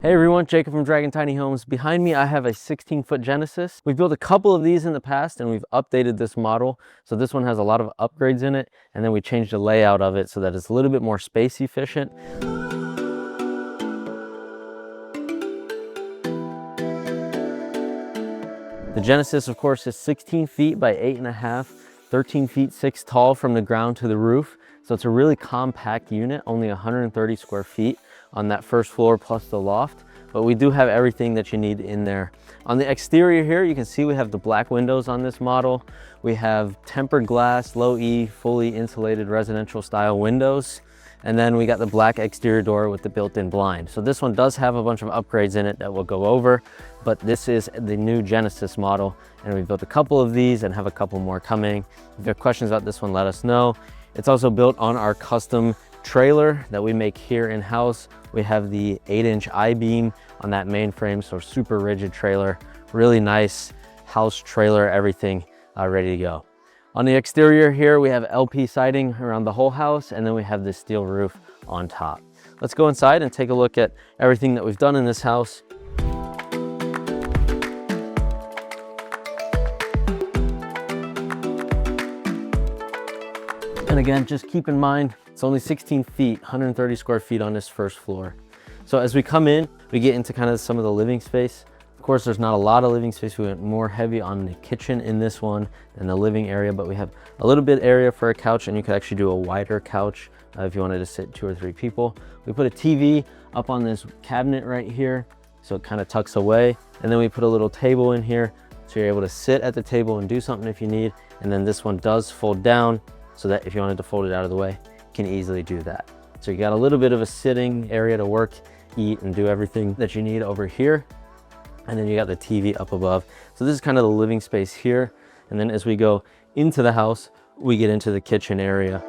Hey everyone, Jacob from Dragon Tiny Homes. Behind me I have a 16-foot Genesis. We've built a couple of these in the past and we've updated this model. So this one has a lot of upgrades in it, and then we changed the layout of it so that it's a little bit more space efficient. The Genesis, of course, is 16 feet by 8.5, 13 feet 6 tall from the ground to the roof. So it's a really compact unit, only 130 square feet on that first floor plus the loft, but we do have everything that you need in there. On the exterior here, you can see we have the black windows on this model. We have tempered glass, low E, fully insulated residential style windows. And then we got the black exterior door with the built-in blind. So this one does have a bunch of upgrades in it that we'll go over, but this is the new Genesis model. And we built a couple of these and have a couple more coming. If you have questions about this one, let us know. It's also built on our custom trailer that we make here in-house. We have the 8-inch I-beam on that main frame, so super rigid trailer, really nice house trailer, everything ready to go. On the exterior here, we have LP siding around the whole house, and then we have this steel roof on top. Let's go inside and take a look at everything that we've done in this house. And again, just keep in mind, it's only 16 feet, 130 square feet on this first floor. So as we come in, we get into kind of some of the living space. Of course, there's not a lot of living space. We went more heavy on the kitchen in this one than the living area, but we have a little bit area for a couch, and you could actually do a wider couch if you wanted to sit 2 or 3 people. We put a TV up on this cabinet right here, so it kind of tucks away. And then we put a little table in here, so you're able to sit at the table and do something if you need. And then this one does fold down, so that if you wanted to fold it out of the way, you can easily do that. So you got a little bit of a sitting area to work, eat, and do everything that you need over here. And then you got the TV up above. So this is kind of the living space here. And then as we go into the house, we get into the kitchen area.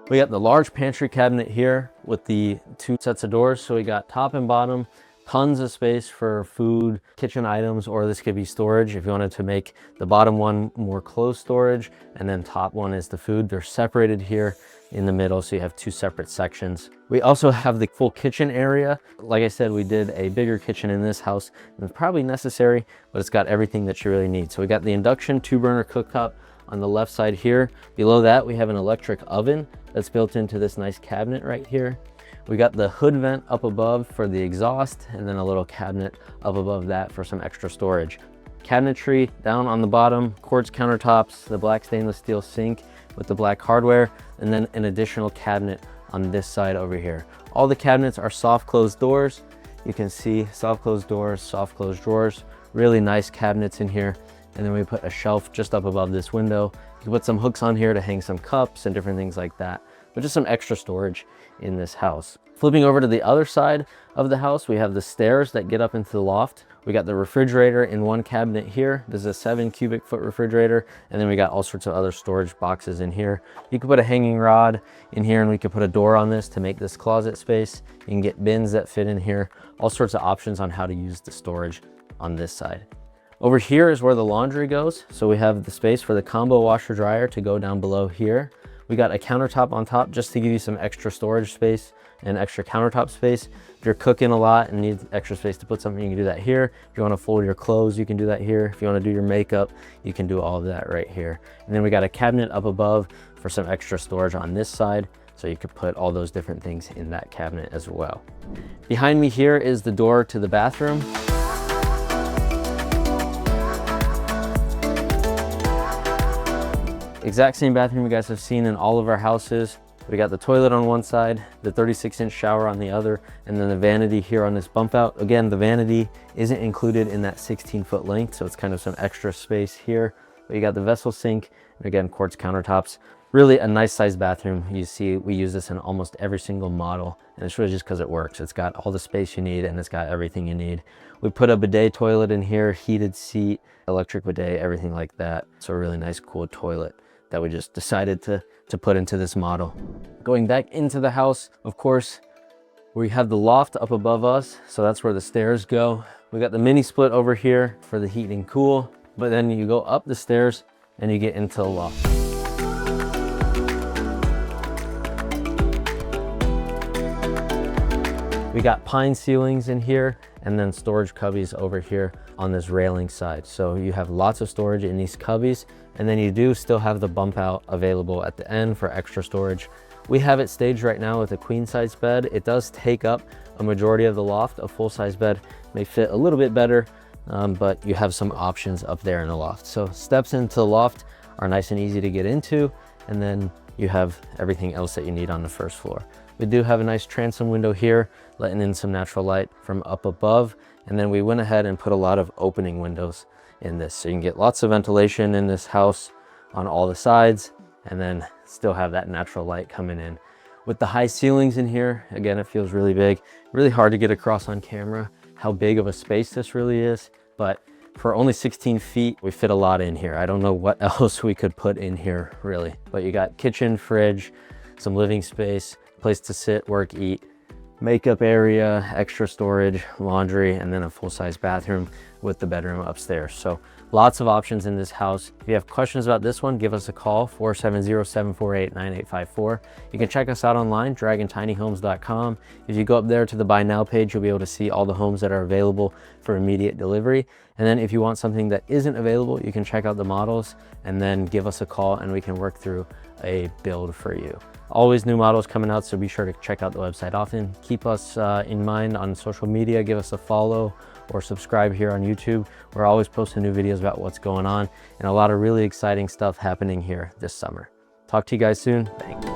We got the large pantry cabinet here with the 2 sets of doors. So we got top and bottom. Tons of space for food, kitchen items, or this could be storage if you wanted to make the bottom one more closed storage, and then top one is the food. They're separated here in the middle, so you have 2 separate sections. We also have the full kitchen area. Like I said, we did a bigger kitchen in this house, and it's probably necessary, but it's got everything that you really need. So we got the induction 2-burner cooktop on the left side here. Below that, we have an electric oven that's built into this nice cabinet right here. We got the hood vent up above for the exhaust, and then a little cabinet up above that for some extra storage. Cabinetry down on the bottom, quartz countertops, the black stainless steel sink with the black hardware, and then an additional cabinet on this side over here. All the cabinets are soft closed doors. You can see soft closed doors, soft closed drawers, really nice cabinets in here. And then we put a shelf just up above this window. You can put some hooks on here to hang some cups and different things like that, but just some extra storage in this house. Flipping over to the other side of the house, we have the stairs that get up into the loft. We got the refrigerator in one cabinet here. This is a 7 cubic foot refrigerator. And then we got all sorts of other storage boxes in here. You could put a hanging rod in here, and we could put a door on this to make this closet space. You can get bins that fit in here, all sorts of options on how to use the storage on this side. Over here is where the laundry goes. So we have the space for the combo washer dryer to go down below here. We got a countertop on top just to give you some extra storage space and extra countertop space. If you're cooking a lot and need extra space to put something, you can do that here. If you want to fold your clothes, you can do that here. If you want to do your makeup, you can do all of that right here. And then we got a cabinet up above for some extra storage on this side, so you could put all those different things in that cabinet as well. Behind me here is the door to the bathroom. Exact same bathroom you guys have seen in all of our houses. We got the toilet on one side, the 36-inch shower on the other, and then the vanity here on this bump out. Again, the vanity isn't included in that 16-foot length, so it's kind of some extra space here. But you got the vessel sink, and again, quartz countertops. Really a nice sized bathroom. You see, we use this in almost every single model, and it's really just because it works. It's got all the space you need, and it's got everything you need. We put a bidet toilet in here, heated seat, electric bidet, everything like that. So a really nice, cool toilet that we just decided to put into this model. Going back into the house, of course, we have the loft up above us, so that's where the stairs go. We got the mini split over here for the heat and cool, but then you go up the stairs and you get into the loft. We got pine ceilings in here and then storage cubbies over here on this railing side. So you have lots of storage in these cubbies, and then you do still have the bump out available at the end for extra storage. We have it staged right now with a queen size bed. It does take up a majority of the loft. A full size bed may fit a little bit better, but you have some options up there in the loft. So steps into the loft are nice and easy to get into, and then you have everything else that you need on the first floor. We do have a nice transom window here, letting in some natural light from up above. And then we went ahead and put a lot of opening windows in this. So you can get lots of ventilation in this house on all the sides, and then still have that natural light coming in. With the high ceilings in here, again, it feels really big. Really hard to get across on camera how big of a space this really is, but for only 16 feet, we fit a lot in here. I don't know what else we could put in here really, but you got kitchen, fridge, some living space, place to sit, work, eat, makeup area, extra storage, laundry, and then a full-size bathroom with the bedroom upstairs. So lots of options in this house. If you have questions about this one, give us a call, 470-748-9854. You can check us out online, dragontinyhomes.com. If you go up there to the Buy Now page, you'll be able to see all the homes that are available for immediate delivery. And then if you want something that isn't available, you can check out the models and then give us a call and we can work through a build for you. Always new models coming out, so be sure to check out the website often. Keep us in mind on social media, give us a follow or subscribe here on YouTube. We're always posting new videos about what's going on and a lot of really exciting stuff happening here this summer. Talk to you guys soon. Thanks.